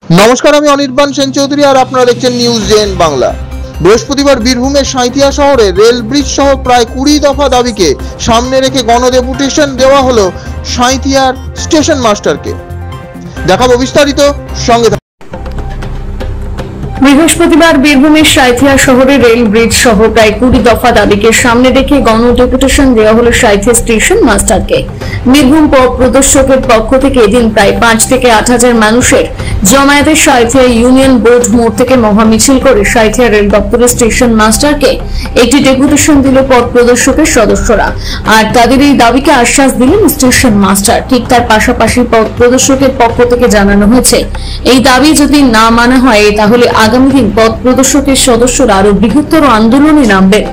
নমস্কার, আমি অনির্বাণ সেন চৌধুরী আর আপনারা দেখছেন নিউজ জেন বাংলা। বৃহস্পতিবার বীরভূমের সাঁইথিয়া শহরে রেল ব্রিজ সহ প্রায় 20 দফা দাবিকে সামনে রেখে গণডেপুটেশন দেওয়া হলো সাঁইথিয়ার স্টেশন মাস্টারকে। দেখাবো বিস্তারিত, সঙ্গে থাকুন। বৃহস্পতিবার বীরভূমের সাঁইথিয়া শহরে রেল ব্রিজ সহ প্রায় 20 দফা দাবিকে সামনে রেখে গণডেপুটেশন দেওয়া হলো সাঁইথিয়া স্টেশন মাস্টারকে। বীরভূম পথ প্রদর্শকের পক্ষ থেকে এদিন প্রায় 5 থেকে 8,000 মানুষের জমায়েতে সাঁইথিয়া ইউনিয়ন বোর্ড মোড় থেকে মহামিছিল করে সাঁইথিয়া রেল দপ্তরের স্টেশন মাস্টারকে একটি ডেপুটেশন দিল পথ প্রদর্শকের সদস্যরা। আর তাদের এই দাবিকে আশ্বাস দিলেন স্টেশন মাস্টার। ঠিক তার পাশাপাশি পথ প্রদর্শকের পক্ষ থেকে জানানো হয়েছে, এই দাবি যদি না মানা হয় তাহলে আগামী দিন পথ প্রদর্শকের সদস্যরা আরো বৃহত্তর আন্দোলনে নামবেন।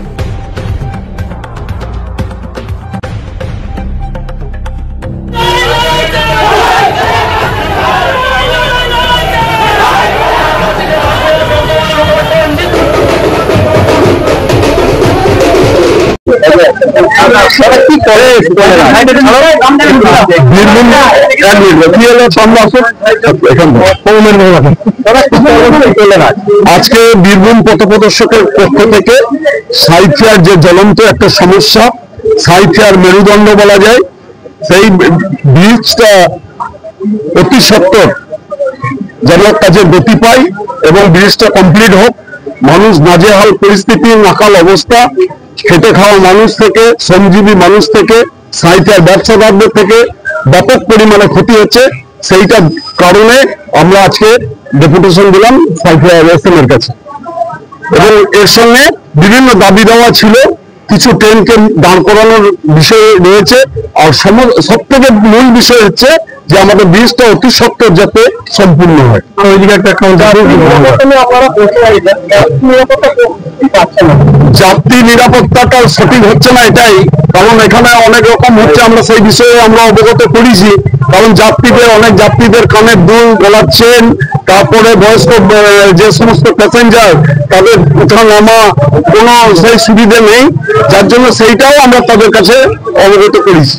আজকে বীরভূম পথ প্রদর্শকের পক্ষ থেকে সাঁইথিয়ার যে জ্বলন্ত একটা সমস্যা, সাঁইথিয়ার মেরুদণ্ড বলা যায়, সেই ব্রিজটা অতি সত্বর যেন কাজে গতি পায় এবং ব্রিজটা কমপ্লিট হোক। মানুষ নাজেহাল পরিস্থিতি, নাকাল অবস্থা, খেটে খাওয়া মানুষ থেকে, শ্রমজীবী মানুষ থেকে, সাঁইথিয়ার ব্যবসাদারদের থেকে ব্যাপক পরিমাণে ক্ষতি হচ্ছে। সেইটার কারণে আমরা আজকে ডেপুটেশন দিলাম সাঁইথিয়া এসএম এর কাছে। এবং এর সঙ্গে বিভিন্ন দাবি দেওয়া ছিল, কিছু ট্রেনকে দাঁড় করানোর বিষয় রয়েছে, আর সব থেকে মূল বিষয় হচ্ছে যে আমাদের ব্রিজটা অতি সত্বর যাতে সম্পূর্ণ হয়। ওইদিকে একটা যাত্রী নিরাপত্তাটা সঠিক হচ্ছে না, এটাই কারণ এখানে অনেক রকম হচ্ছে। আমরা সেই বিষয়ে আমরা অবগত করেছি, কারণ অনেক যাত্রীদের কানের দুল, গলার চেন, তারপরে বয়স্ক যে সমস্ত প্যাসেঞ্জার তাদের ওঠা নামা কোনো সেই সুবিধা নেই, যার জন্য সেইটাও আমরা তাদের কাছে অবগত করেছি।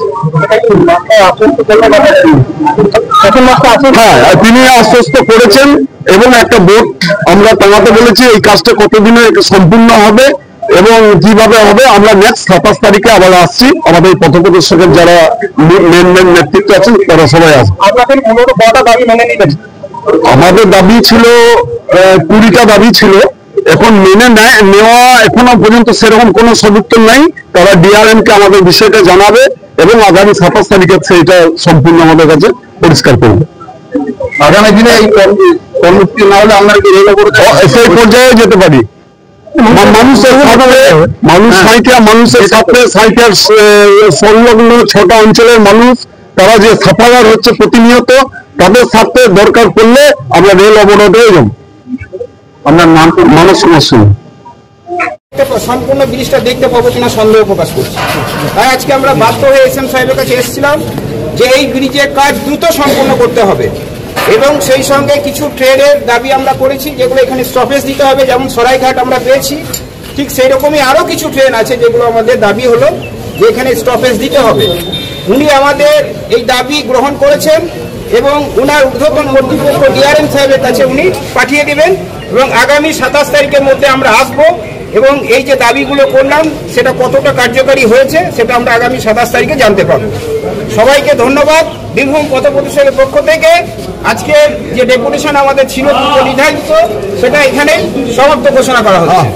হ্যাঁ, তিনি আশ্বস্ত করেছেন এবং একটা বোর্ড আমরা টাঙাতে বলেছি। এই কাজটা কতদিনে সম্পূর্ণ হবে এবং কিভাবে হবে আমরা নেক্সট 27 তারিখে আবার আসছি। আমাদের পথ প্রদর্শকের যারা মেন নেতৃত্ব আছেন তারা সবাই আসবে। আমাদের দাবি ছিল 20টা দাবি ছিল, এখন মেনে নেওয়া এখনো পর্যন্ত সেরকম কোনো সদুত্তর নাই। তারা ডিআরএম কে আমাদের বিষয়টা জানাবে এবং আগামী 27 তারিখে সেইটা সম্পূর্ণ আমাদের কাছে পরিষ্কার করবে। আগামী দিনে এই কর্মসূচি না হলে আমরা সেই পর্যায়ে যেতে পারি। মানুষের সাথে সাঁইথিয়ার সংলগ্ন 6টা অঞ্চলের মানুষ, তারা যে সাফায়ার হচ্ছে প্রতিনিয়ত, তাদের সাথে দরকার পড়লে আমরা রেল অবরোধে যাব। আমরা নাম মানুষ সমস্যা সম্পূর্ণ ব্রিজটা দেখতে পাবো কিনা সন্দেহ প্রকাশ করছি। তাই আজকে আমরা বাধ্য হয়ে এসএম সাহেবের কাছে এসেছিলাম যে এই ব্রিজের কাজ দ্রুত সম্পূর্ণ করতে হবে এবং সেই সঙ্গে কিছু ট্রেনের দাবি আমরা করেছি, যেগুলো এখানে স্টপেজ দিতে হবে। যেমন সরাইঘাট আমরা পেয়েছি, ঠিক সেই রকমই আরো কিছু ট্রেন আছে যেগুলো আমাদের দাবি হলো যে এখানে স্টপেজ দিতে হবে। উনি আমাদের এই দাবি গ্রহণ করেছেন এবং উনার ঊর্ধ্বতন কর্তৃপক্ষ ডিআরএম সাহেবের কাছে উনি পাঠিয়ে দেবেন এবং আগামী 27 তারিখের মধ্যে আমরা আসবো এবং এই যে দাবিগুলো করলাম সেটা কতটা কার্যকারী হয়েছে সেটা আমরা আগামী 27 তারিখে জানতে পারবো। সবাইকে ধন্যবাদ। বীরভূম পথ প্রদর্শকের পক্ষ থেকে আজকে যে ডেপুটেশন আমাদের ছিল নির্ধারিত, সেটা এখানে সমাপ্ত ঘোষণা করা হচ্ছে।